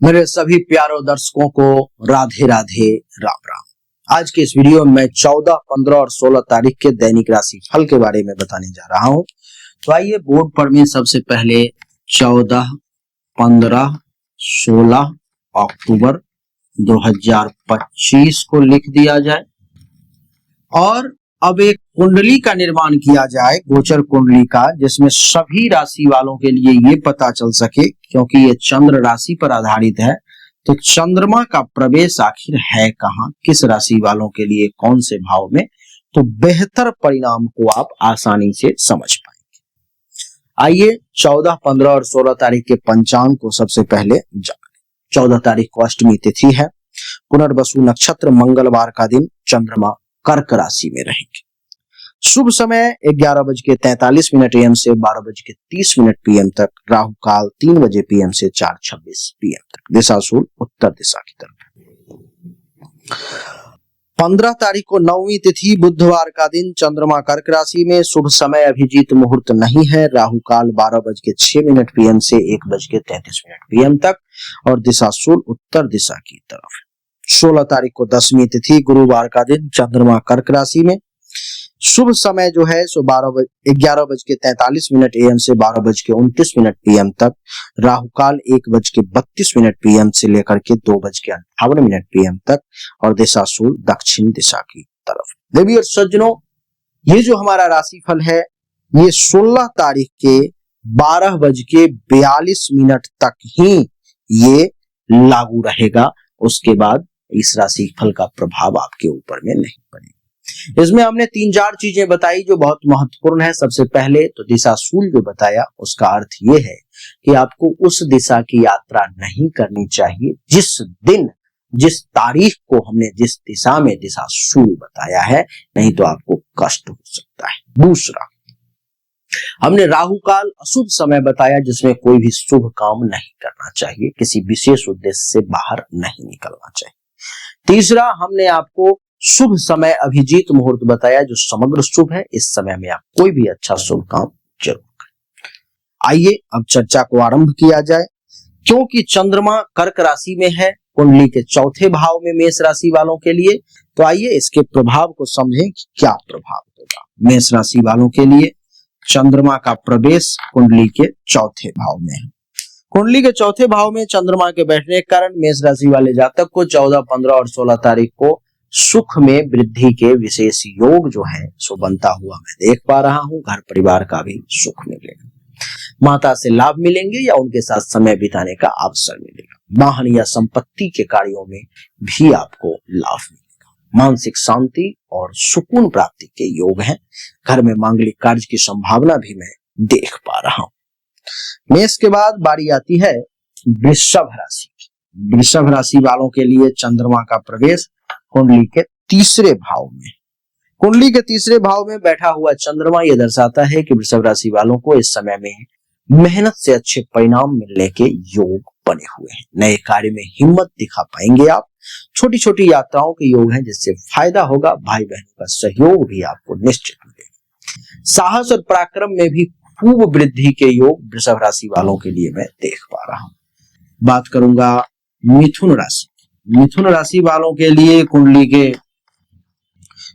मेरे सभी प्यारों दर्शकों को राधे राधे राम राम। आज के इस वीडियो में मैं 14, 15 और 16 तारीख के दैनिक राशि फल के बारे में बताने जा रहा हूं। तो आइए बोर्ड पर में सबसे पहले 14, 15, 16 अक्टूबर 2025 को लिख दिया जाए और अब एक कुंडली का निर्माण किया जाए, गोचर कुंडली का, जिसमें सभी राशि वालों के लिए ये पता चल सके, क्योंकि ये चंद्र राशि पर आधारित है, तो चंद्रमा का प्रवेश आखिर है कहाँ, किस राशि वालों के लिए कौन से भाव में, तो बेहतर परिणाम को आप आसानी से समझ पाएंगे। आइए 14, 15 और 16 तारीख के पंचांग को सबसे पहले जान लें। 14 तारीख को अष्टमी तिथि है, पुनर्वसु नक्षत्र, मंगलवार का दिन, चंद्रमा कर्क राशि में रहेंगे। शुभ समय 11:43 AM से 12:30 PM तक, राहु काल 3 बजे PM से 4:26 PM तक, दिशा सूल उत्तर दिशा की तरफ। 15 तारीख को नवमी तिथि, बुधवार का दिन, चंद्रमा कर्क राशि में, शुभ समय अभिजीत मुहूर्त नहीं है, राहु काल 12:06 PM से 1:33 PM तक और दिशा सूल उत्तर दिशा की तरफ। 16 तारीख को दसवीं तिथि, गुरुवार का दिन, चंद्रमा कर्क राशि में, शुभ समय जो है सो 11:43 AM से 12:29 PM तक, राहु काल 1:32 PM से लेकर के 2:58 PM तक और दिशा सूल दक्षिण दिशा की तरफ। देवी और सज्जनों, ये जो हमारा राशिफल है ये 16 तारीख के 12:42 तक ही ये लागू रहेगा। उसके बाद इस राशि फल का प्रभाव आपके ऊपर में नहीं पड़ेगा। इसमें हमने 3-4 चीजें बताई जो बहुत महत्वपूर्ण है। सबसे पहले तो दिशा सूल जो बताया, उसका अर्थ ये है कि आपको उस दिशा की यात्रा नहीं करनी चाहिए जिस दिन, जिस तारीख को हमने जिस दिशा में दिशा सूल बताया है, नहीं तो आपको कष्ट हो सकता है। दूसरा, हमने राहु काल अशुभ समय बताया जिसमें कोई भी शुभ काम नहीं करना चाहिए, किसी विशेष उद्देश्य से बाहर नहीं निकलना चाहिए। तीसरा, हमने आपको शुभ समय अभिजीत मुहूर्त बताया जो समग्र शुभ है। इस समय में आप कोई भी अच्छा शुभ काम जरूर करें। आइए अब चर्चा को आरंभ किया जाए। क्योंकि चंद्रमा कर्क राशि में है, कुंडली के चौथे भाव में मेष राशि वालों के लिए, तो आइए इसके प्रभाव को समझें कि क्या प्रभाव होगा। मेष राशि वालों के लिए चंद्रमा का प्रवेश कुंडली के चौथे भाव में है। कुंडली के चौथे भाव में चंद्रमा के बैठने के कारण मेष राशि वाले जातक को 14, 15 और 16 तारीख को सुख में वृद्धि के विशेष योग जो है सो बनता हुआ मैं देख पा रहा हूं। घर परिवार का भी सुख मिलेगा, माता से लाभ मिलेंगे या उनके साथ समय बिताने का अवसर मिलेगा। वाहन या संपत्ति के कार्यों में भी आपको लाभ मिलेगा। मानसिक शांति और सुकून प्राप्ति के योग हैं। घर में मांगलिक कार्य की संभावना भी मैं देख पा रहा हूं। मेष के बाद बारी आती है वृषभ राशि की। वृषभ राशि वालों के लिए चंद्रमा का प्रवेश कुंडली के तीसरे भाव में। कुंडली के तीसरे भाव में बैठा हुआ चंद्रमा यह दर्शाता है कि वृषभ राशि वालों को इस समय में मेहनत से अच्छे परिणाम मिलने के योग बने हुए हैं। नए कार्य में हिम्मत दिखा पाएंगे आप। छोटी छोटी यात्राओं के योग हैं जिससे फायदा होगा। भाई बहनों का सहयोग भी आपको निश्चित मिलेगा। साहस और पराक्रम में भी खूब वृद्धि के योग वृषभ राशि वालों के लिए मैं देख पा रहा हूं। बात करूंगा मिथुन राशि। मिथुन राशि वालों के लिए कुंडली के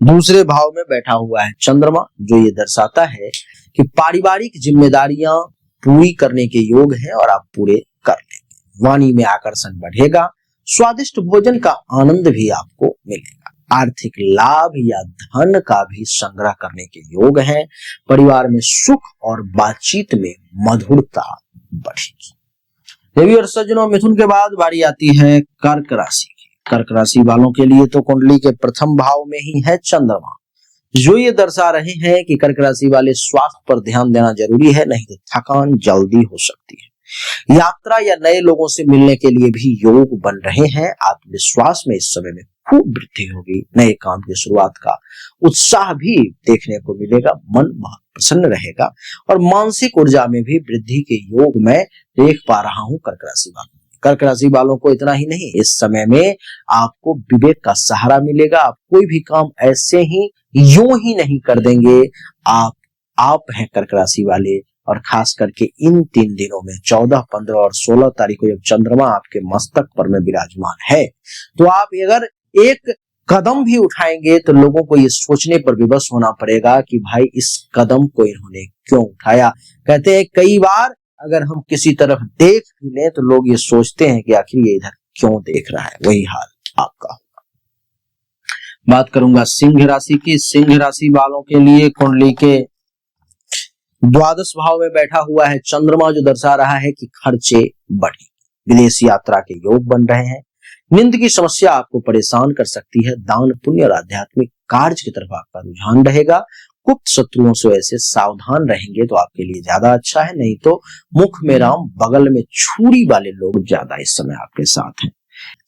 दूसरे भाव में बैठा हुआ है चंद्रमा, जो ये दर्शाता है कि पारिवारिक जिम्मेदारियां पूरी करने के योग हैं और आप पूरे कर लेंगे। वाणी में आकर्षण बढ़ेगा। स्वादिष्ट भोजन का आनंद भी आपको मिलेगा। आर्थिक लाभ या धन का भी संग्रह करने के योग हैं। परिवार में सुख और बातचीत में मधुरता बढ़ेगी। देवी और सज्जनों, मिथुन के बाद बारी आती है कर्क राशि की। कर्क राशि वालों के लिए तो कुंडली के प्रथम भाव में ही है चंद्रमा, जो ये दर्शा रहे हैं कि कर्क राशि वाले स्वास्थ्य पर ध्यान देना जरूरी है, नहीं तो थकान जल्दी हो सकती है। यात्रा या नए लोगों से मिलने के लिए भी योग बन रहे हैं। आत्मविश्वास में इस समय में खूब वृद्धि होगी। नए काम की शुरुआत का उत्साह भी देखने को मिलेगा। मन बहुत प्रसन्न रहेगा और मानसिक ऊर्जा में भी वृद्धि के योग मैं देख पा रहा हूं कर्क राशि वालों। कर्क राशि वालों को इतना ही नहीं, इस समय में आपको विवेक का सहारा मिलेगा। आप कोई भी काम ऐसे ही यूं ही नहीं कर देंगे। आप हैं कर्क राशि वाले, और खास करके इन 3 दिनों में 14, 15 और 16 तारीख को जब चंद्रमा आपके मस्तक पर में विराजमान है, तो आप अगर एक कदम भी उठाएंगे तो लोगों को ये सोचने पर विवश होना पड़ेगा कि भाई इस कदम को इन्होंने क्यों उठाया। कहते हैं कई बार अगर हम किसी तरफ देख भी लें तो लोग ये सोचते हैं कि आखिर ये इधर क्यों देख रहा है, वही हाल आपका होगा। बात करूंगा सिंह राशि की। सिंह राशि वालों के लिए कुंडली के द्वादश भाव में बैठा हुआ है चंद्रमा, जो दर्शा रहा है कि खर्चे बढ़े, विदेश यात्रा के योग बन रहे हैं, नींद की समस्या आपको परेशान कर सकती है, दान पुण्य और आध्यात्मिक कार्य की तरफ आपका रुझान रहेगा, गुप्त शत्रुओं से ऐसे सावधान रहेंगे तो आपके लिए ज्यादा अच्छा है, नहीं तो मुख में राम बगल में छुरी वाले लोग ज्यादा इस समय आपके साथ हैं।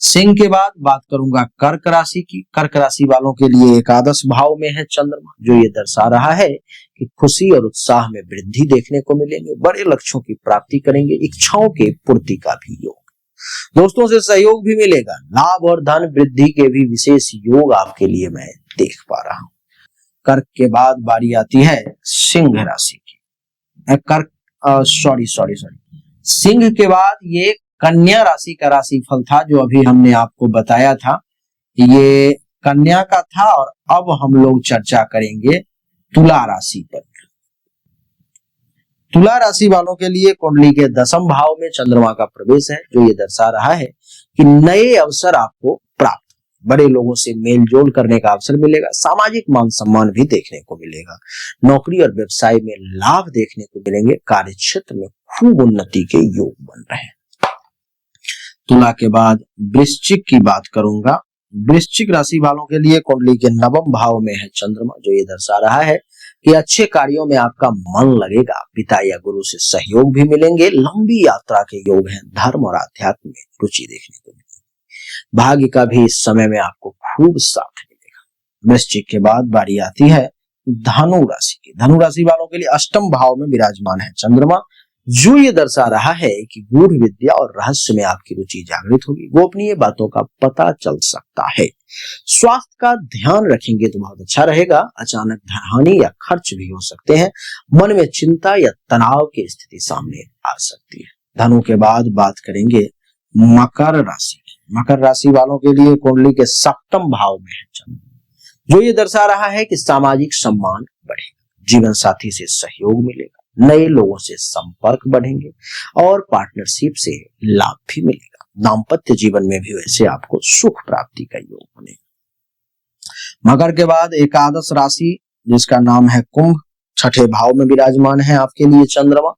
सिंह के बाद बात करूंगा कर्क राशि की। कर्क राशि वालों के लिए एकादश भाव में है चंद्रमा, जो ये दर्शा रहा है कि खुशी और उत्साह में वृद्धि देखने को मिलेंगे, बड़े लक्ष्यों की प्राप्ति करेंगे, इच्छाओं के पूर्ति का भी योग, दोस्तों से सहयोग भी मिलेगा, लाभ और धन वृद्धि के भी विशेष योग आपके लिए मैं देख पा रहा हूं। कर्क के बाद बारी आती है सिंह राशि की। सिंह के बाद ये कन्या राशि का राशिफल था, जो अभी हमने आपको बताया था, ये कन्या का था। और अब हम लोग चर्चा करेंगे तुला राशि पर। तुला राशि वालों के लिए कुंडली के 10वें भाव में चंद्रमा का प्रवेश है, जो ये दर्शा रहा है कि नए अवसर आपको प्राप्त, बड़े लोगों से मेल जोल करने का अवसर मिलेगा, सामाजिक मान सम्मान भी देखने को मिलेगा, नौकरी और व्यवसाय में लाभ देखने को मिलेंगे, कार्य क्षेत्र में खूब उन्नति के योग बन रहे हैं। तुला के बाद वृश्चिक की बात करूंगा। वृश्चिक राशि वालों के लिए कुंडली के 9वें भाव में है चंद्रमा, जो ये दर्शा रहा है कि अच्छे कार्यों में आपका मन लगेगा, पिता या गुरु से सहयोग भी मिलेंगे, लंबी यात्रा के योग हैं, धर्म और आध्यात्म में रुचि देखने को मिलेगी, भाग्य का भी इस समय में आपको खूब साथ मिलेगा। वृश्चिक के बाद बारी आती है धनु राशि की। धनु राशि वालों के लिए 8वें भाव में विराजमान है चंद्रमा, जो ये दर्शा रहा है कि गूढ़ विद्या और रहस्य में आपकी रुचि जागृत होगी, गोपनीय बातों का पता चल सकता है, स्वास्थ्य का ध्यान रखेंगे तो बहुत अच्छा रहेगा, अचानक धनहानि या खर्च भी हो सकते हैं, मन में चिंता या तनाव की स्थिति सामने आ सकती है। धनु के बाद बात करेंगे मकर राशि की। मकर राशि वालों के लिए कुंडली के 7वें भाव में है चंद्रमा, जो ये दर्शा रहा है कि सामाजिक सम्मान बढ़ेगा, जीवन साथी से सहयोग मिलेगा, नए लोगों से संपर्क बढ़ेंगे और पार्टनरशिप से लाभ भी मिलेगा, दाम्पत्य जीवन में भी वैसे आपको सुख प्राप्ति का योग बनेगा। मकर के बाद एकादश राशि जिसका नाम है कुंभ, 6ठे भाव में विराजमान है आपके लिए चंद्रमा,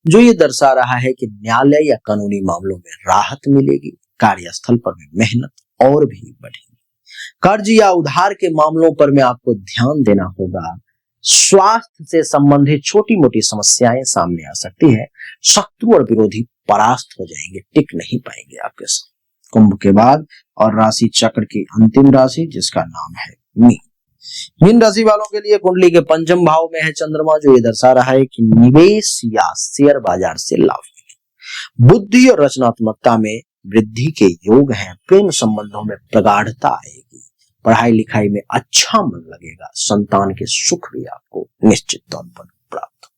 जो ये दर्शा रहा है कि न्यायालय या कानूनी मामलों में राहत मिलेगी, कार्यस्थल पर भी मेहनत और भी बढ़ेगी, कर्ज या उधार के मामलों पर में आपको ध्यान देना होगा, स्वास्थ्य से संबंधित छोटी मोटी समस्याएं सामने आ सकती है, शत्रु और विरोधी परास्त हो जाएंगे, टिक नहीं पाएंगे आपके साथ। कुंभ के बाद और राशि चक्र की अंतिम राशि जिसका नाम है मीन। मीन राशि वालों के लिए कुंडली के 5वें भाव में है चंद्रमा, जो ये दर्शा रहा है कि निवेश या शेयर बाजार से लाभ मिलेगा, बुद्धि और रचनात्मकता में वृद्धि के योग हैं, प्रेम संबंधों में प्रगाढ़ता आएगी, पढ़ाई लिखाई में अच्छा मन लगेगा, संतान के सुख भी आपको निश्चित तौर पर प्राप्त।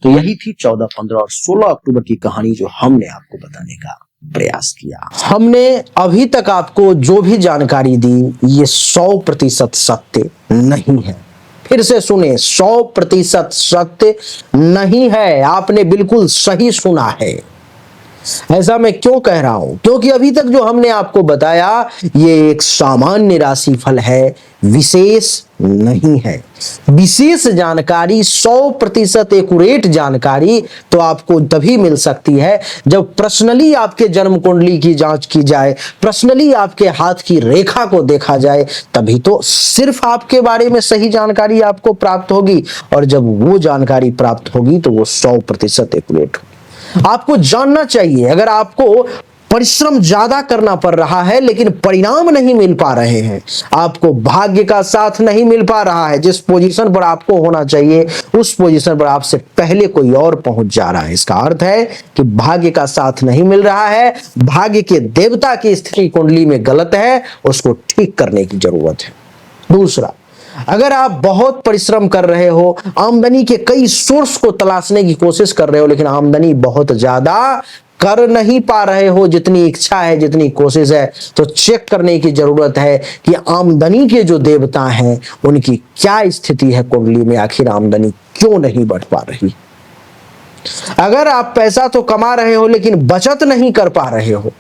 तो यही थी 14, 15 और 16 अक्टूबर की कहानी, जो हमने आपको बताने का प्रयास किया। हमने अभी तक आपको जो भी जानकारी दी ये 100% सत्य नहीं है। फिर से सुने, 100% सत्य नहीं है, आपने बिल्कुल सही सुना है। ऐसा मैं क्यों कह रहा हूं? क्योंकि अभी तक जो हमने आपको बताया ये एक सामान्य राशिफल है, विशेष नहीं है। विशेष जानकारी, 100% एक्यूरेट जानकारी तो आपको तभी मिल सकती है जब पर्सनली आपके जन्म कुंडली की जांच की जाए, पर्सनली आपके हाथ की रेखा को देखा जाए, तभी तो सिर्फ आपके बारे में सही जानकारी आपको प्राप्त होगी। और जब वो जानकारी प्राप्त होगी तो वो 100% एक्यूरेट होगी। आपको जानना चाहिए, अगर आपको परिश्रम ज्यादा करना पड़ रहा है लेकिन परिणाम नहीं मिल पा रहे हैं, आपको भाग्य का साथ नहीं मिल पा रहा है, जिस पोजीशन पर आपको होना चाहिए उस पोजीशन पर आपसे पहले कोई और पहुंच जा रहा है, इसका अर्थ है कि भाग्य का साथ नहीं मिल रहा है, भाग्य के देवता की स्थिति कुंडली में गलत है, उसको ठीक करने की जरूरत है। दूसरा, अगर आप बहुत परिश्रम कर रहे हो, आमदनी के कई सोर्स को तलाशने की कोशिश कर रहे हो, लेकिन आमदनी बहुत ज्यादा कर नहीं पा रहे हो जितनी इच्छा है, जितनी कोशिश है, तो चेक करने की जरूरत है कि आमदनी के जो देवता हैं उनकी क्या स्थिति है कुंडली में, आखिर आमदनी क्यों नहीं बढ़ पा रही। अगर आप पैसा तो कमा रहे हो लेकिन बचत नहीं कर पा रहे हो,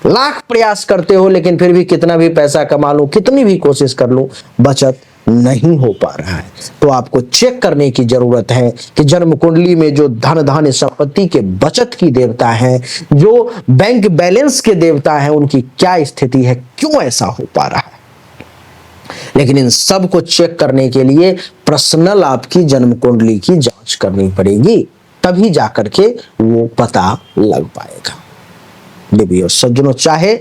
लाख प्रयास करते हो लेकिन फिर भी कितना भी पैसा कमा लूं, कितनी भी कोशिश कर लूं, बचत नहीं हो पा रहा है, तो आपको चेक करने की जरूरत है कि जन्म कुंडली में जो धन धान्य संपत्ति के बचत की देवता है, जो बैंक बैलेंस के देवता है, उनकी क्या स्थिति है, क्यों ऐसा हो पा रहा है। लेकिन इन सब को चेक करने के लिए पर्सनल आपकी जन्म कुंडली की जांच करनी पड़ेगी, तभी जाकर के वो पता लग पाएगा। देवियों सज्जनों, चाहे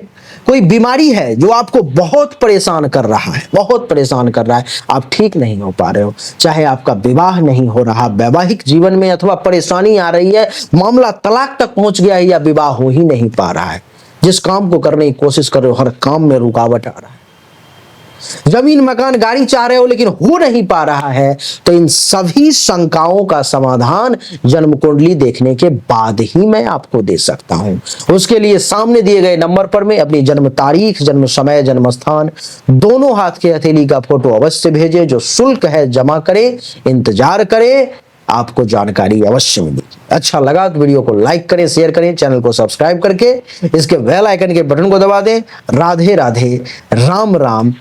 कोई बीमारी है जो आपको बहुत परेशान कर रहा है, बहुत परेशान कर रहा है, आप ठीक नहीं हो पा रहे हो, चाहे आपका विवाह नहीं हो रहा, वैवाहिक जीवन में अथवा परेशानी आ रही है, मामला तलाक तक पहुंच गया है या विवाह हो ही नहीं पा रहा है, जिस काम को करने की कोशिश कर रहे हो हर काम में रुकावट आ रहा है, जमीन मकान गाड़ी चाह रहे हो लेकिन हो नहीं पा रहा है, तो इन सभी शंकाओं का समाधान जन्म कुंडली देखने के बाद ही मैं आपको दे सकता हूं। उसके लिए सामने दिए गए नंबर पर मैं अपनी जन्म तारीख, जन्म समय, जन्म स्थान, दोनों हाथ के हथेली का फोटो अवश्य भेजें। जो शुल्क है जमा करें, इंतजार करें, आपको जानकारी अवश्य मिलेगी। अच्छा लगा तो वीडियो को लाइक करें, शेयर करें, चैनल को सब्सक्राइब करके इसके बेल आइकन के बटन को दबा दें। राधे राधे, राम राम।